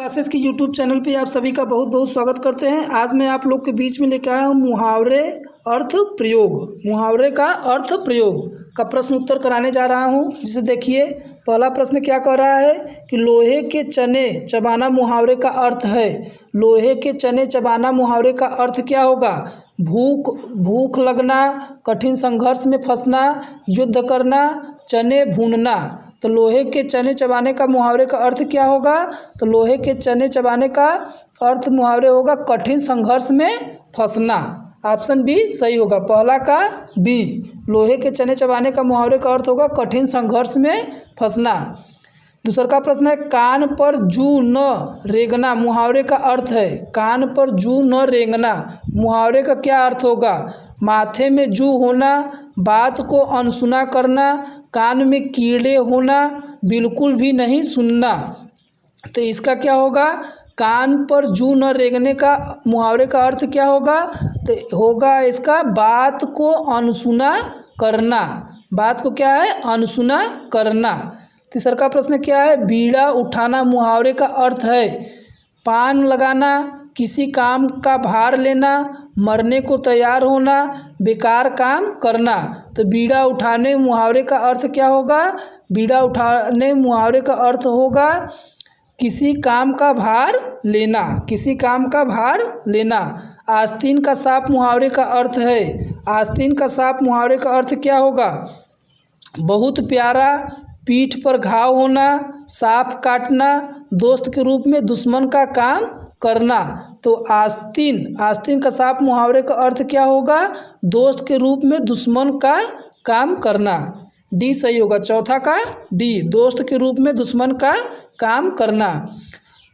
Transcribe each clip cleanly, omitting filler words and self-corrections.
Classes की YouTube channel पे आप सभी का बहुत बहुत स्वागत करते हैं। आज मैं आप लोग के बीच में लेकर आया हूँ मुहावरे अर्थ प्रयोग। मुहावरे का अर्थ प्रयोग का प्रश्न उत्तर कराने जा रहा हूँ। जिसे देखिए, पहला प्रश्न क्या कह रहा है कि लोहे के चने चबाना मुहावरे का अर्थ है। लोहे के चने चबाना मुहावरे का अर्थ क्या होगा? भूख लगना, कठिन संघर्ष में फंसना, युद्ध करना, चने भूनना। तो लोहे के चने चबाने का मुहावरे का अर्थ क्या होगा? तो लोहे के चने चबाने का अर्थ मुहावरे होगा कठिन संघर्ष में फंसना। ऑप्शन बी सही होगा, पहला का बी। लोहे के चने चबाने का मुहावरे का अर्थ होगा कठिन संघर्ष में फंसना। दूसरा का प्रश्न है कान पर जू न रेंगना मुहावरे का अर्थ है। कान पर जू न रेंगना मुहावरे का क्या अर्थ होगा? माथे में जू होना, बात को अनसुना करना, कान में कीड़े होना, बिल्कुल भी नहीं सुनना। तो इसका क्या होगा? कान पर जू न रेंगने का मुहावरे का अर्थ क्या होगा? तो होगा इसका बात को अनसुना करना। बात को क्या है? अनसुना करना। तीसरा का प्रश्न क्या है? बीड़ा उठाना मुहावरे का अर्थ है पान लगाना, किसी काम का भार लेना, मरने को तैयार होना, बेकार काम करना। तो बीड़ा उठाने मुहावरे का अर्थ क्या होगा? बीड़ा उठाने मुहावरे का अर्थ होगा किसी काम का भार लेना। किसी काम का भार लेना। आस्तीन का सांप मुहावरे का अर्थ है। आस्तीन का सांप मुहावरे का अर्थ क्या होगा? बहुत प्यारा, पीठ पर घाव होना, सांप काटना, दोस्त के रूप में दुश्मन का काम करना। तो आस्तीन का सांप मुहावरे का अर्थ क्या होगा? दोस्त के रूप में दुश्मन का काम करना। डी सही होगा, चौथा का डी, दोस्त के रूप में दुश्मन का काम करना।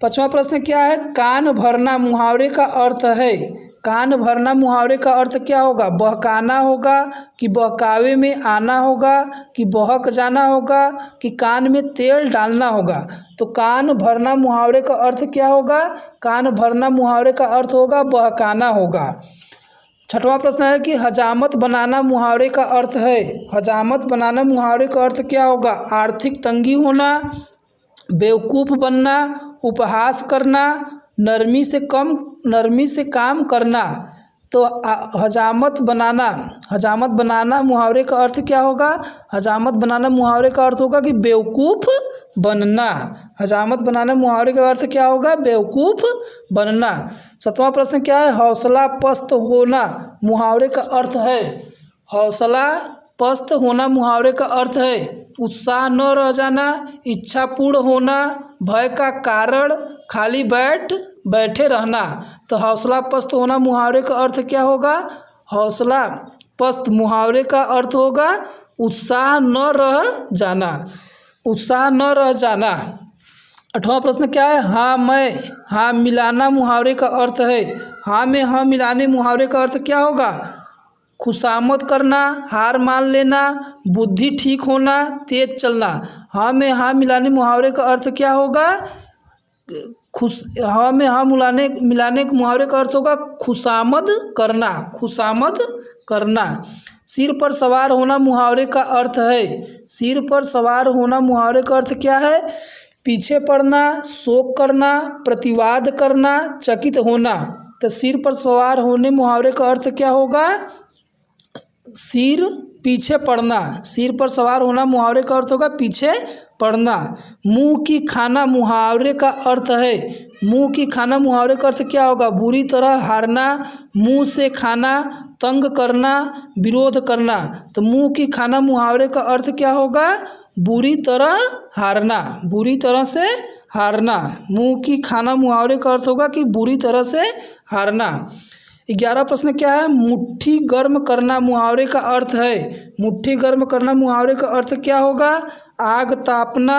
पांचवा प्रश्न क्या है? कान भरना मुहावरे का अर्थ है। कान भरना मुहावरे का अर्थ क्या होगा? बहकाना होगा कि बहकावे में आना होगा कि बहक जाना होगा कि कान में तेल डालना होगा। तो कान भरना मुहावरे का अर्थ क्या होगा? कान भरना मुहावरे का अर्थ होगा बहकाना होगा। छठवां प्रश्न है कि हजामत बनाना मुहावरे का अर्थ है। हजामत बनाना मुहावरे का अर्थ क्या होगा? आर्थिक तंगी होना, बेवकूफ़ बनना, उपहास करना, नरमी से काम करना। तो हजामत बनाना मुहावरे का अर्थ क्या होगा? हजामत बनाना मुहावरे का अर्थ होगा कि बेवकूफ़ बनना। हजामत बनाना मुहावरे का अर्थ क्या होगा? बेवकूफ़ बनना। सातवां प्रश्न क्या है? हौसला पस्त होना मुहावरे का अर्थ है। हौसला पस्त होना मुहावरे का अर्थ है उत्साह न रह जाना, इच्छा पूर्ण होना, भय का कारण, खाली बैठे रहना। तो हौसला पस्त होना मुहावरे का अर्थ क्या होगा? हौसला पस्त मुहावरे का अर्थ होगा उत्साह न रह जाना। उत्साह न रह जाना। आठवां प्रश्न क्या है? हाँ मैं हाँ मिलाना मुहावरे का अर्थ है। हाँ में हाँ मिलाने मुहावरे का अर्थ क्या होगा? खुशामद करना, हार मान लेना, बुद्धि ठीक होना, तेज चलना। हाँ में हाँ मिलाने मुहावरे का अर्थ क्या होगा? हाँ में हाँ मिलाने मुहावरे का अर्थ होगा खुशामद करना। खुशामद करना। सिर पर सवार होना मुहावरे का अर्थ है। सिर पर सवार होना मुहावरे का अर्थ क्या है? पीछे पड़ना, शोक करना, प्रतिवाद करना, चकित होना। तो सिर पर सवार होने मुहावरे का अर्थ क्या होगा? सिर पीछे पड़ना। सिर पर सवार होना मुहावरे का अर्थ होगा पीछे पड़ना। मुंह की खाना मुहावरे का अर्थ है। मुंह की खाना मुहावरे का अर्थ क्या होगा? बुरी तरह हारना, मुंह से खाना, तंग करना, विरोध करना। तो मुंह की खाना मुहावरे का अर्थ क्या होगा? बुरी तरह हारना, बुरी तरह से हारना। मुंह की खाना मुहावरे का अर्थ होगा कि बुरी तरह से हारना। 11 प्रश्न क्या है? मुट्ठी गर्म करना मुहावरे का अर्थ है। मुट्ठी गर्म करना मुहावरे का अर्थ क्या होगा? आग तापना,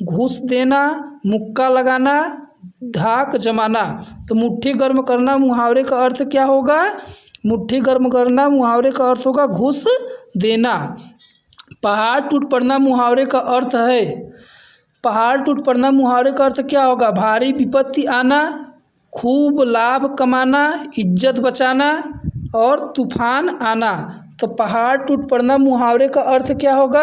घूस देना, मुक्का लगाना, धाक जमाना। तो मुट्ठी गर्म करना मुहावरे का अर्थ क्या होगा? मुट्ठी गर्म करना मुहावरे का अर्थ होगा घूस देना। पहाड़ टूट पड़ना मुहावरे का अर्थ है। पहाड़ टूट पड़ना मुहावरे का अर्थ क्या होगा? भारी विपत्ति आना, खूब लाभ कमाना, इज्जत बचाना और तूफान आना। तो पहाड़ टूट पड़ना मुहावरे का अर्थ क्या होगा?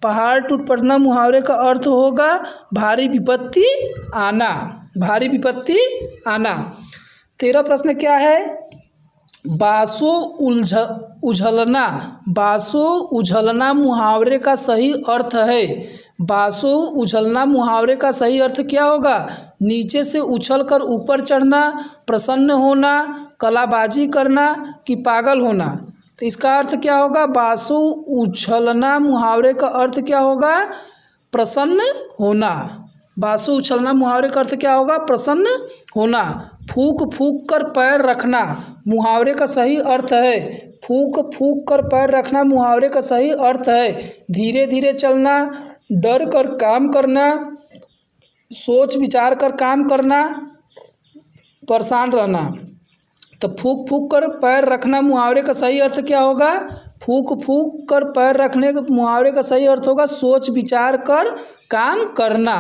पहाड़ टूट पड़ना मुहावरे का अर्थ होगा भारी विपत्ति आना। भारी विपत्ति आना। 13 प्रश्न क्या है, बासो उझलना। बासो उझलना मुहावरे का सही अर्थ है। बासो उछलना मुहावरे का सही अर्थ क्या होगा, नीचे से उछलकर ऊपर चढ़ना, प्रसन्न होना, कलाबाजी करना कि पागल होना। तो इसका अर्थ क्या होगा, बासो उछलना मुहावरे का अर्थ क्या होगा, प्रसन्न होना। बासु उछलना मुहावरे का अर्थ क्या होगा, प्रसन्न होना। फूंक फूंक कर पैर रखना मुहावरे का सही अर्थ है। फूंक फूंक कर पैर रखना मुहावरे का सही अर्थ है। धीरे धीरे चलना, डर कर काम करना, सोच विचार कर काम करना, परेशान रहना। तो फूंक फूंक कर पैर रखना मुहावरे का सही अर्थ क्या होगा, फूंक फूंक कर पैर रखने के मुहावरे का सही अर्थ होगा सोच विचार कर काम करना।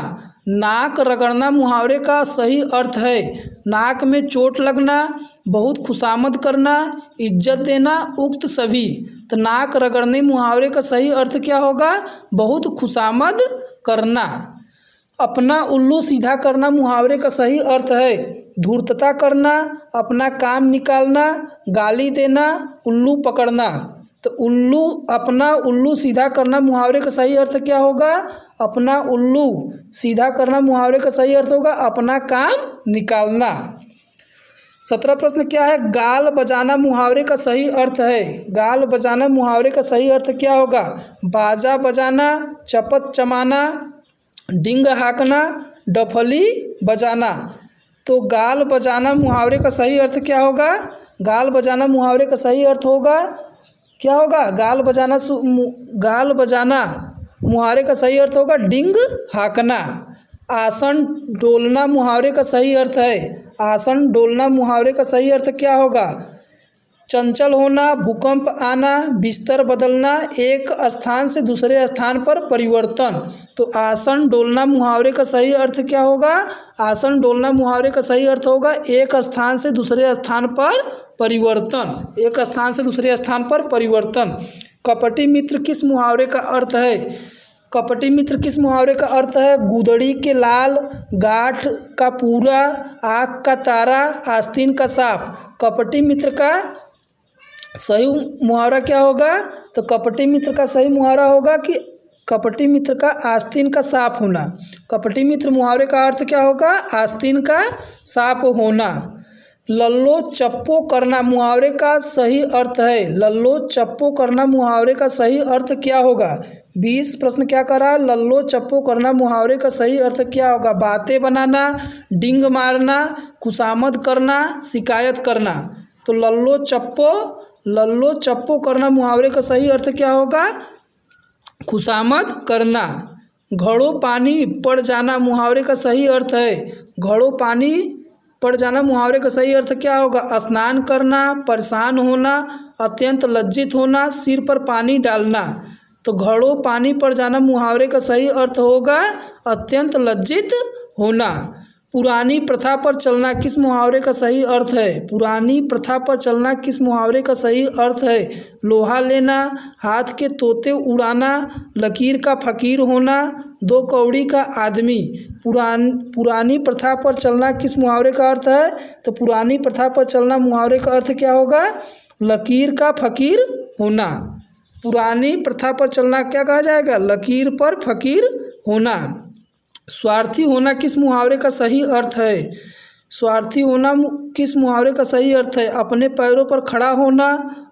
नाक रगड़ना मुहावरे का सही अर्थ है। नाक में चोट लगना, बहुत खुशामद करना, इज्जत देना, उक्त सभी। तो नाक रगड़ने मुहावरे का सही अर्थ क्या होगा, बहुत खुशामद करना। अपना उल्लू सीधा करना मुहावरे का सही अर्थ है। धूर्तता करना, अपना काम निकालना, गाली देना, उल्लू पकड़ना। तो अपना उल्लू सीधा करना मुहावरे का सही अर्थ क्या होगा, अपना उल्लू सीधा करना मुहावरे का सही अर्थ होगा अपना काम निकालना। 17 प्रश्न क्या है, गाल बजाना मुहावरे का सही अर्थ है। गाल बजाना मुहावरे का सही अर्थ क्या होगा, बाजा बजाना, चपत चमाना, डिंग हाँकना, डफली बजाना। तो गाल बजाना मुहावरे का सही अर्थ क्या होगा, गाल बजाना मुहावरे का सही अर्थ होगा क्या होगा, गाल बजाना मुहावरे का सही अर्थ होगा डिंग हाँकना। आसन डोलना मुहावरे का सही अर्थ है। आसन डोलना मुहावरे का सही अर्थ क्या होगा, चंचल होना, भूकंप आना, बिस्तर बदलना, एक स्थान से दूसरे स्थान पर परिवर्तन। तो आसन डोलना मुहावरे का सही अर्थ क्या होगा, आसन डोलना मुहावरे का सही अर्थ होगा एक स्थान से दूसरे स्थान पर परिवर्तन। एक स्थान से दूसरे स्थान पर परिवर्तन। कपटी मित्र किस मुहावरे का अर्थ है, कपटी मित्र किस मुहावरे का अर्थ है, गुदड़ी के लाल, गाठ का पूरा, आँख का तारा, आस्तीन का साफ। कपटी मित्र का सही मुहावरा क्या होगा, तो कपटी मित्र का सही मुहावरा होगा कि कपटी मित्र का आस्तीन का साफ होना। कपटी मित्र मुहावरे का अर्थ क्या होगा, आस्तीन का साफ होना। लल्लो चप्पो करना मुहावरे का सही अर्थ है। लल्लो चप्पो करना मुहावरे का सही अर्थ क्या होगा। 20 प्रश्न क्या करा, लल्लो चप्पो करना मुहावरे का सही अर्थ क्या होगा, बातें बनाना, डिंग मारना, खुशामद करना, शिकायत करना। तो लल्लो चप्पो करना मुहावरे का सही अर्थ क्या होगा, खुशामद करना। घड़ों पानी पड़ जाना मुहावरे का सही अर्थ है। घड़ों पानी पड़ जाना मुहावरे का सही अर्थ क्या होगा, स्नान करना, परेशान होना, अत्यंत लज्जित होना, सिर पर पानी डालना। तो घड़ों पानी पड़ जाना मुहावरे का सही अर्थ होगा अत्यंत लज्जित होना। पुरानी प्रथा पर चलना किस मुहावरे का सही अर्थ है। पुरानी प्रथा पर चलना किस मुहावरे का सही अर्थ है, लोहा लेना, हाथ के तोते उड़ाना, लकीर का फकीर होना, दो कौड़ी का आदमी। पुरानी प्रथा पर चलना किस मुहावरे का अर्थ है, तो पुरानी प्रथा पर चलना मुहावरे का अर्थ क्या होगा, लकीर का फकीर होना। पुरानी प्रथा पर चलना क्या कहा जाएगा, लकीर पर फकीर होना। स्वार्थी होना किस मुहावरे का सही अर्थ है। स्वार्थी होना किस मुहावरे का सही अर्थ है, अपने पैरों पर खड़ा होना,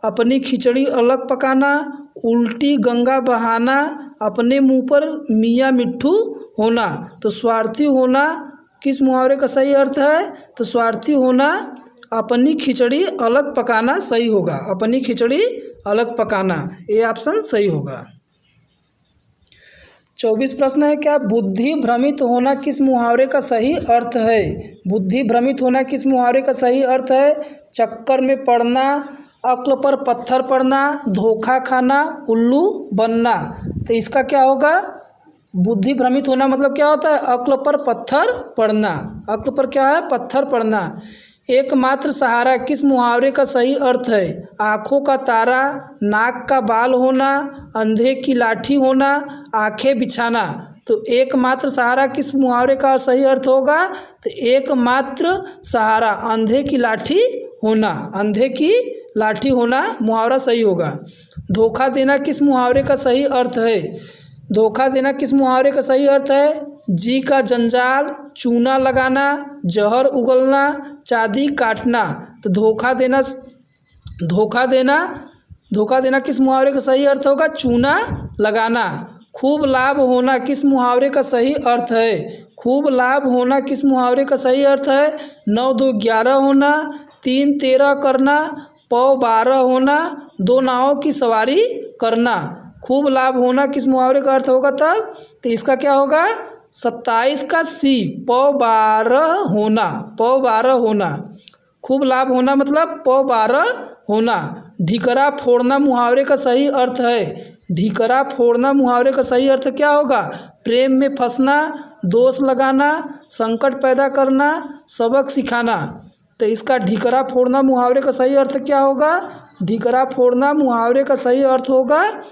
अपनी खिचड़ी अलग पकाना, उल्टी गंगा बहाना, अपने मुंह पर मियाँ मिट्ठू होना। तो स्वार्थी होना किस मुहावरे का सही अर्थ है, तो स्वार्थी होना अपनी खिचड़ी अलग पकाना सही होगा। अपनी खिचड़ी अलग पकाना, ये ऑप्शन सही होगा। 24 प्रश्न है क्या, बुद्धि भ्रमित होना किस मुहावरे का सही अर्थ है। बुद्धि भ्रमित होना किस मुहावरे का सही अर्थ है, चक्कर में पड़ना, अक्ल पर पत्थर पड़ना, धोखा खाना, उल्लू बनना। तो इसका क्या होगा, बुद्धि भ्रमित होना मतलब क्या होता है, अक्ल पर पत्थर पड़ना। अक्ल पर क्या है, पत्थर पड़ना। एकमात्र सहारा किस मुहावरे का सही अर्थ है, आँखों का तारा, नाक का बाल होना, अंधे की लाठी होना, आँखें बिछाना। तो एकमात्र सहारा किस मुहावरे का सही अर्थ होगा? तो एकमात्र सहारा अंधे की लाठी होना, अंधे की लाठी होना मुहावरा सही होगा। धोखा देना किस मुहावरे का सही अर्थ है? धोखा देना किस मुहावरे का सही अर्थ है? जी का जंजाल, चूना लगाना, जहर उगलना, चांदी काटना। तो धोखा देना किस मुहावरे का सही अर्थ होगा? चूना लगाना। खूब लाभ होना किस मुहावरे का सही अर्थ है? खूब लाभ होना किस मुहावरे का सही अर्थ है? 9 2 11 होना, 3 13 करना, पौ 12 होना, 2 नावों की सवारी करना। खूब लाभ होना किस मुहावरे का अर्थ होगा तब? तो इसका क्या होगा? 27 का सी, पौ 12 होना, पौ 12 होना। खूब लाभ होना मतलब पौ 12 होना। ढिकरा फोड़ना मुहावरे का सही अर्थ है। ढिकरा फोड़ना मुहावरे का सही अर्थ क्या होगा? प्रेम में फंसना, दोष लगाना, संकट पैदा करना, सबक सिखाना। तो इसका ढिकरा फोड़ना मुहावरे का सही अर्थ क्या होगा? ढिकरा फोड़ना मुहावरे का सही अर्थ होगा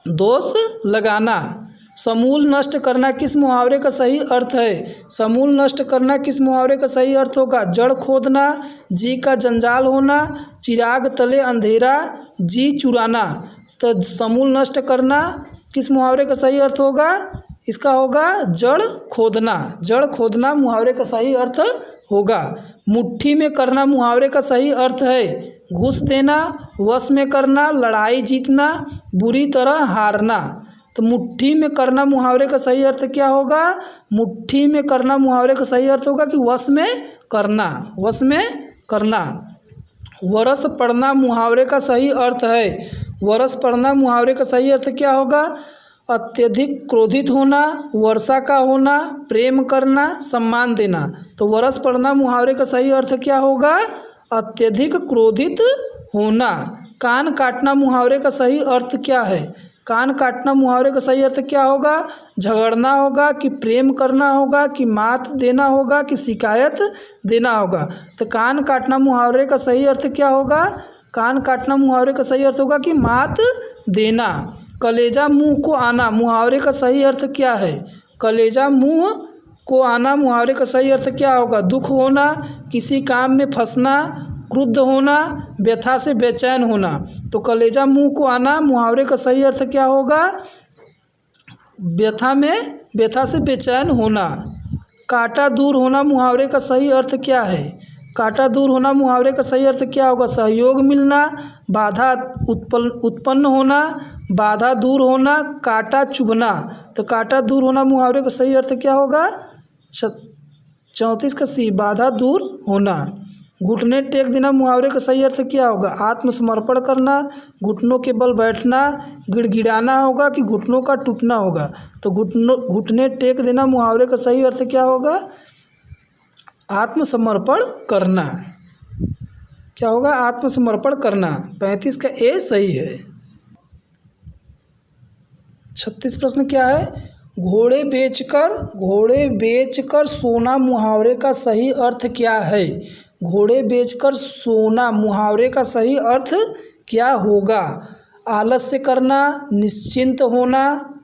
दोष लगाना। समूल नष्ट करना किस मुहावरे का सही अर्थ है? समूल नष्ट करना किस मुहावरे का सही अर्थ होगा? जड़ खोदना, जी का जंजाल होना, चिराग तले अंधेरा, जी चुराना। तो समूल नष्ट करना किस मुहावरे का सही अर्थ होगा? इसका होगा जड़ खोदना। जड़ खोदना मुहावरे का सही अर्थ होगा। मुट्ठी में करना मुहावरे का सही अर्थ है। घूस देना, वश में करना, लड़ाई जीतना, बुरी तरह हारना। तो मुट्ठी में करना मुहावरे का सही अर्थ क्या होगा? मुट्ठी में करना मुहावरे का सही अर्थ होगा कि वश में करना, वश में करना। वरस पड़ना मुहावरे का सही अर्थ है। वरस पड़ना मुहावरे का सही अर्थ क्या होगा? अत्यधिक क्रोधित होना, वर्षा का होना, प्रेम करना, सम्मान देना। तो वरस पड़ना मुहावरे का सही अर्थ क्या होगा? अत्यधिक क्रोधित होना। कान काटना मुहावरे का सही अर्थ क्या है? कान काटना मुहावरे का सही अर्थ क्या होगा? झगड़ना होगा कि प्रेम करना होगा कि मात देना होगा कि शिकायत देना होगा। तो कान काटना मुहावरे का सही अर्थ क्या होगा? कान काटना मुहावरे का सही अर्थ होगा कि मात देना। कलेजा मुंह को आना मुहावरे का सही अर्थ क्या है? कलेजा मुंह को आना मुहावरे का सही अर्थ क्या होगा? दुख होना, किसी काम में फंसना, क्रुद्ध होना, व्यथा से बेचैन होना। तो कलेजा मुंह को आना मुहावरे का सही अर्थ क्या होगा? व्यथा से बेचैन होना। कांटा दूर होना मुहावरे का सही अर्थ क्या है? कांटा दूर होना मुहावरे का सही अर्थ क्या होगा? सहयोग मिलना, बाधा उत्पन्न होना, बाधा दूर होना, कांटा चुभना। तो कांटा दूर होना मुहावरे का सही अर्थ क्या होगा? 34 का सी, बाधा दूर होना। घुटने टेक देना मुहावरे का सही अर्थ क्या होगा? आत्मसमर्पण करना, घुटनों के बल बैठना, गिड़गिड़ाना होगा कि घुटनों का टूटना होगा। तो घुटने टेक देना मुहावरे का सही अर्थ क्या होगा? आत्मसमर्पण करना। क्या होगा? आत्मसमर्पण करना। 35 का ए सही है। 36 प्रश्न क्या है? घोड़े बेचकर सोना मुहावरे का सही अर्थ क्या है? घोड़े बेचकर सोना मुहावरे का सही अर्थ क्या होगा? आलस्य करना, निश्चिंत होना,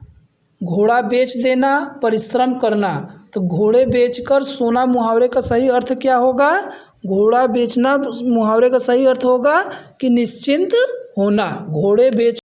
घोड़ा बेच देना, परिश्रम करना। तो घोड़े बेचकर सोना मुहावरे का सही अर्थ क्या होगा? घोड़ा बेचना मुहावरे का सही अर्थ होगा कि निश्चिंत होना। घोड़े बेच